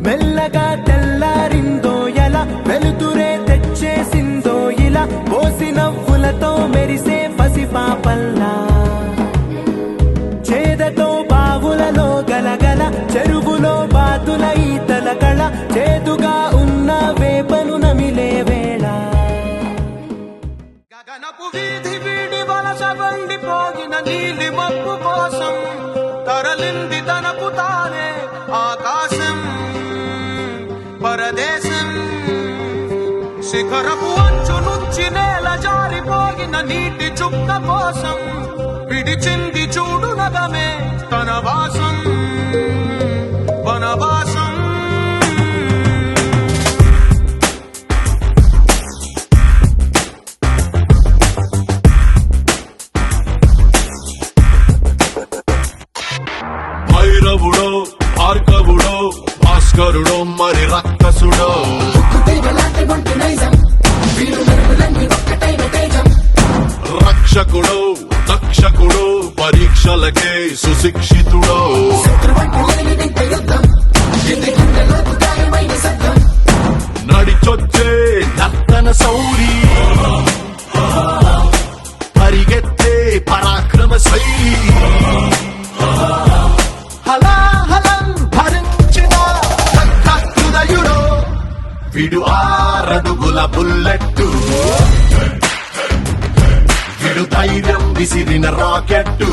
మెల్లగా తెల్లారిందో ఎలా వెలుతురే తెచ్చేసిందో ఇలా పోసి నవ్వులతో మెరిసే పసిపాపల్లా చేదతో బావులలో గలగల చెరువులో బాతుల ఈతల కళ చేదుగా ఉన్న వేపను నమిలే వేళ గగనపు వీధి వీడి వలస వండిపోగిన నీలి మబ్బు కోసం తరలింది తనకు తానే ఆకాశం పరదేశం శిఖరపు అంచు నుంచి నేల జారిపోగిన నీటి చుక్క కోసం విడిచింది చూడు నగమే తన వాసం వనవాసం భైరవుడో భార్గవుడో భాస్కరుడో మరి రక్కసుడో రక్షకుడో దక్షకుడో పరీక్షలకే సుశిక్షితుడో నడిచొచ్చే నర్తన సౌరి పరిగెత్తే పరాక్రమ శైలి హలాహలం భరించిన హృదయుడో విడు 6 అడుగుల బుల్లెట్టు విడు ధైర్యం విసిరిన రాకెట్టు